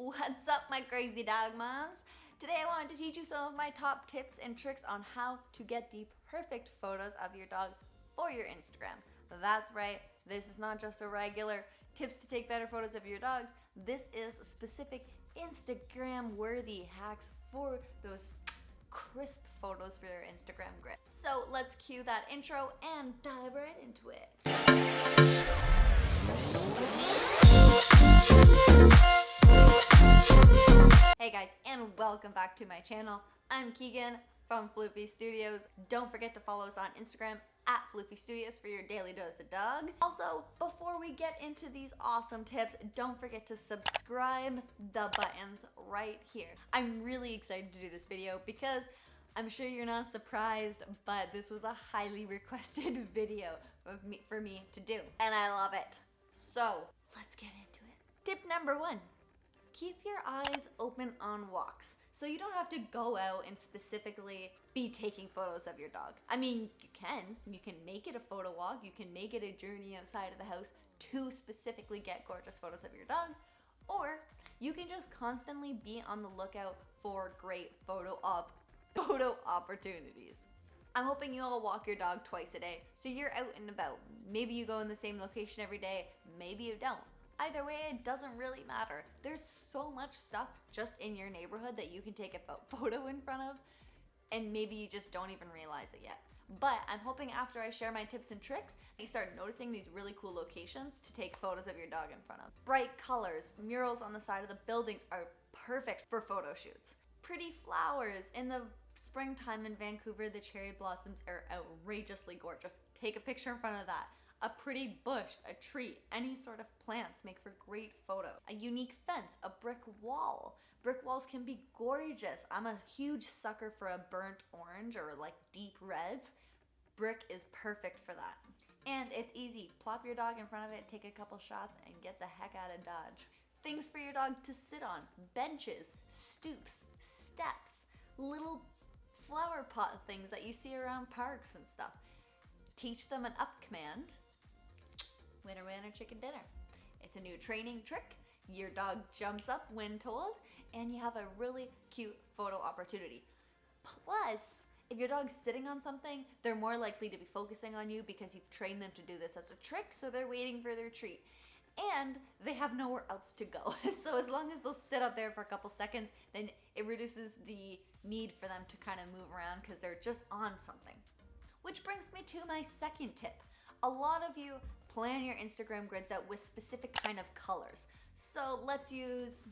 What's up, my crazy dog moms? Today I wanted to teach you some of my top tips and tricks on how to get the perfect photos of your dog for your Instagram. That's right, this is not just a regular tips to take better photos of your dogs. This is specific Instagram worthy hacks for those crisp photos for your Instagram grid. So let's cue that intro and dive right into it. Hey guys, and welcome back to my channel. I'm Keegan from Floofy Studios. Don't forget to follow us on Instagram at Floofy Studios for your daily dose of dog. Also, before we get into these awesome tips, don't forget to subscribe, the buttons right here. I'm really excited to do this video because I'm sure you're not surprised, but this was a highly requested video for me to do, and I love it. So let's get into it. Tip number 1. Keep your eyes open on walks. So you don't have to go out and specifically be taking photos of your dog. I mean, you can make it a photo walk, you can make it a journey outside of the house to specifically get gorgeous photos of your dog, or you can just constantly be on the lookout for great photo opportunities. I'm hoping you all walk your dog twice a day, so you're out and about. Maybe you go in the same location every day, maybe you don't. Either way, it doesn't really matter. There's so much stuff just in your neighborhood that you can take a photo in front of, and maybe you just don't even realize it yet. But I'm hoping after I share my tips and tricks, you start noticing these really cool locations to take photos of your dog in front of. Bright colors, murals on the side of the buildings are perfect for photo shoots. Pretty flowers. In the springtime in Vancouver, the cherry blossoms are outrageously gorgeous. Take a picture in front of that. A pretty bush, a tree, any sort of plants make for great photos. A unique fence, a brick wall. Brick walls can be gorgeous. I'm a huge sucker for a burnt orange or like deep reds. Brick is perfect for that. And it's easy. Plop your dog in front of it, take a couple shots, and get the heck out of Dodge. Things for your dog to sit on. Benches, stoops, steps, little flower pot things that you see around parks and stuff. Teach them an up command. Winner, winner, chicken dinner. It's a new training trick. Your dog jumps up when told, and you have a really cute photo opportunity. Plus, if your dog's sitting on something, they're more likely to be focusing on you because you've trained them to do this as a trick, so they're waiting for their treat. And they have nowhere else to go. So as long as they'll sit up there for a couple seconds, then it reduces the need for them to kind of move around because they're just on something. Which brings me to my second tip. A lot of you plan your Instagram grids out with specific kind of colors. So let's use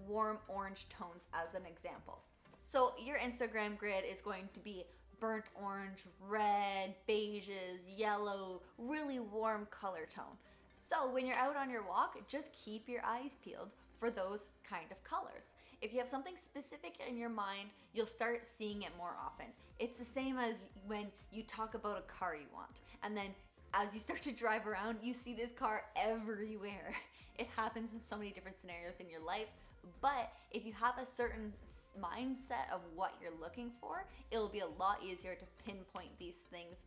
warm orange tones as an example. So your Instagram grid is going to be burnt orange, red, beiges, yellow, really warm color tone. So when you're out on your walk, just keep your eyes peeled for those kind of colors. If you have something specific in your mind, you'll start seeing it more often. It's the same as when you talk about a car you want, and then as you start to drive around, you see this car everywhere. It happens in so many different scenarios in your life, but if you have a certain mindset of what you're looking for, it'll be a lot easier to pinpoint these things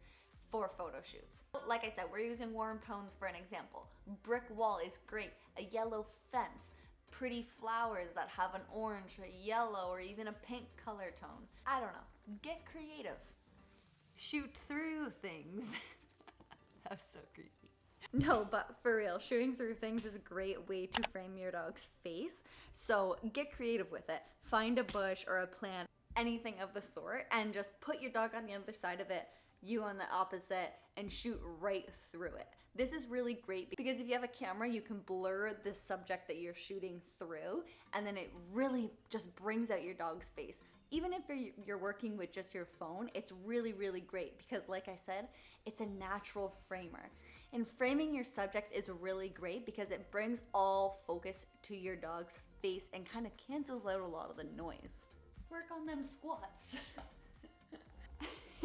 for photo shoots. Like I said, we're using warm tones for an example. Brick wall is great. A yellow fence. Pretty flowers that have an orange or yellow or even a pink color tone. I don't know. Get creative. Shoot through things. That was so creepy. No, but for real, shooting through things is a great way to frame your dog's face. So get creative with it. Find a bush or a plant, anything of the sort, and just put your dog on the other side of it, you on the opposite, and shoot right through it. This is really great because if you have a camera, you can blur the subject that you're shooting through, and then it really just brings out your dog's face. Even if you're working with just your phone, it's really, really great because like I said, it's a natural framer. And framing your subject is really great because it brings all focus to your dog's face and kind of cancels out a lot of the noise. Work on them squats.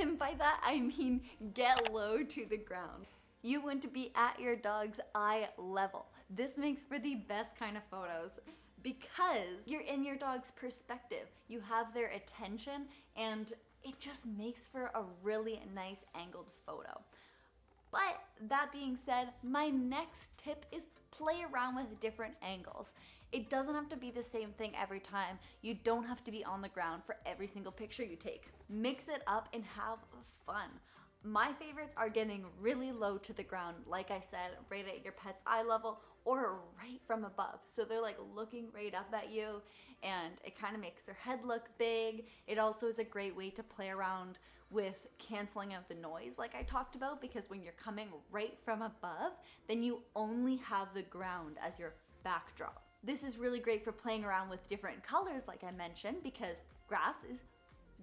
And by that, I mean get low to the ground. You want to be at your dog's eye level. This makes for the best kind of photos because you're in your dog's perspective. You have their attention and it just makes for a really nice angled photo. But that being said, my next tip is play around with different angles. It doesn't have to be the same thing every time. You don't have to be on the ground for every single picture you take. Mix it up and have fun. My favorites are getting really low to the ground, like I said, right at your pet's eye level or right from above. So they're like looking right up at you, and it kind of makes their head look big. It also is a great way to play around with canceling out the noise like I talked about, because when you're coming right from above, then you only have the ground as your backdrop. This is really great for playing around with different colors like I mentioned, because grass is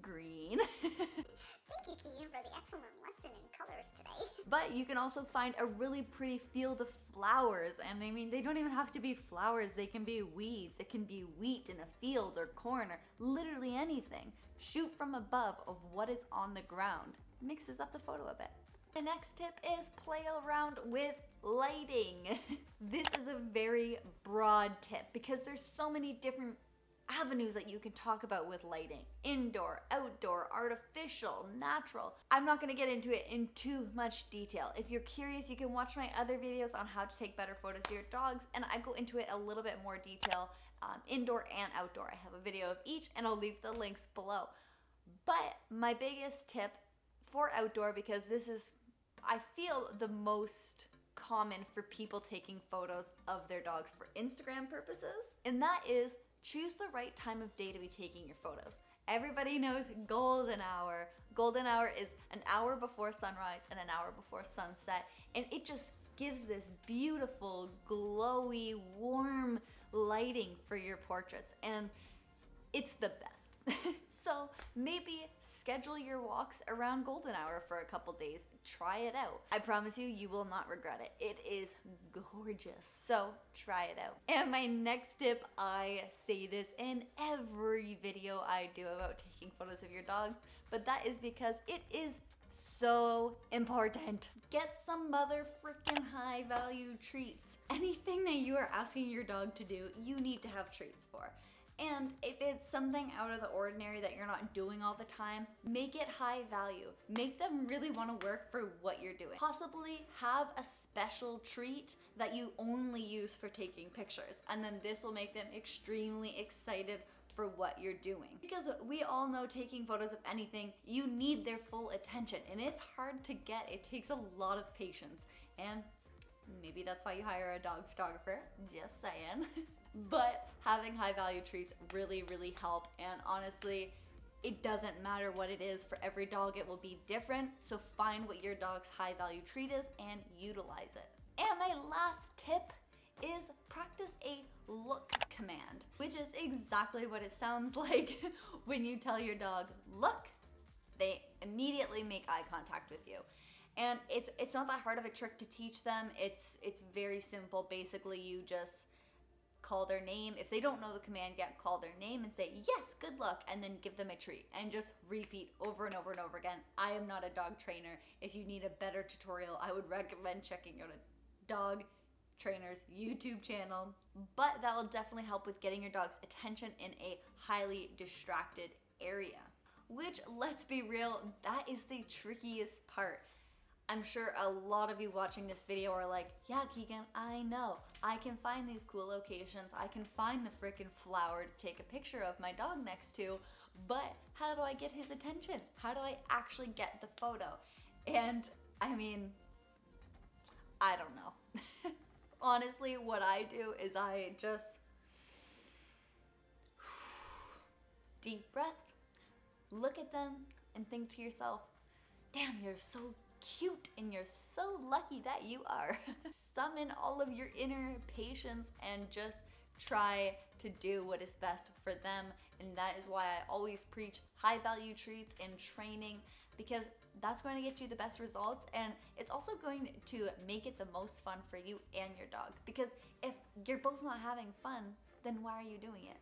green. Thank you, Keegan, for the excellent lesson in colors today. But you can also find a really pretty field of flowers, and I mean, they don't even have to be flowers, they can be weeds, it can be wheat in a field or corn or literally anything. Shoot from above of what is on the ground. Mixes up the photo a bit. The next tip is play around with lighting. This is a very broad tip because there's so many different avenues that you can talk about with lighting. Indoor, outdoor, artificial, natural. I'm not gonna get into it in too much detail. If you're curious, you can watch my other videos on how to take better photos of your dogs, and I go into it a little bit more detail, indoor and outdoor. I have a video of each and I'll leave the links below. But my biggest tip for outdoor, because this is, I feel, the most common for people taking photos of their dogs for Instagram purposes, and that is choose the right time of day to be taking your photos. Everybody knows golden hour. Golden hour is an hour before sunrise and an hour before sunset, and it just gives this beautiful, glowy, warm lighting for your portraits, and it's the best. So maybe schedule your walks around golden hour for a couple days. Try it out. I promise you, you will not regret it. It is gorgeous. So try it out. And my next tip, I say this in every video I do about taking photos of your dogs, but that is because it is so important. Get some mother freaking high value treats. Anything that you are asking your dog to do, you need to have treats for. And if it's something out of the ordinary that you're not doing all the time, make it high value. Make them really want to work for what you're doing. Possibly have a special treat that you only use for taking pictures, and then this will make them extremely excited for what you're doing. Because we all know taking photos of anything, you need their full attention, and it's hard to get. It takes a lot of patience, and maybe that's why you hire a dog photographer, just saying. But having high value treats really, really help, and honestly, it doesn't matter what it is. For every dog, it will be different, so find what your dog's high value treat is and utilize it. And my last tip is practice a look command, which is exactly what it sounds like. When you tell your dog, look, they immediately make eye contact with you. And it's not that hard of a trick to teach them. It's very simple. Basically, you just call their name. If they don't know the command yet, call their name and say, yes, good luck, and then give them a treat, and just repeat over and over and over again. I am not a dog trainer. If you need a better tutorial, I would recommend checking out a dog trainer's YouTube channel. But that will definitely help with getting your dog's attention in a highly distracted area, which, let's be real, that is the trickiest part. I'm sure a lot of you watching this video are like, yeah, Keegan, I know. I can find these cool locations. I can find the freaking flower to take a picture of my dog next to, but how do I get his attention? How do I actually get the photo? And I mean, I don't know. Honestly, what I do is I just deep breath, look at them, and think to yourself, damn, you're so cute and you're so lucky that you are. Summon all of your inner patience and just try to do what is best for them. And that is why I always preach high value treats and training, because that's going to get you the best results, and it's also going to make it the most fun for you and your dog. Because if you're both not having fun, then why are you doing it?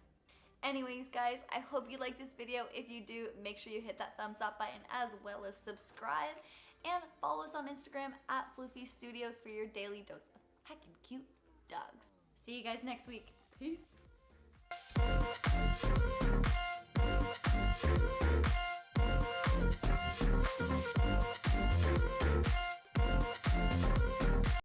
Anyways, guys, I hope you like this video. If you do, make sure you hit that thumbs up button as well as subscribe. And follow us on Instagram at Floofy Studios for your daily dose of heckin' cute dogs. See you guys next week. Peace.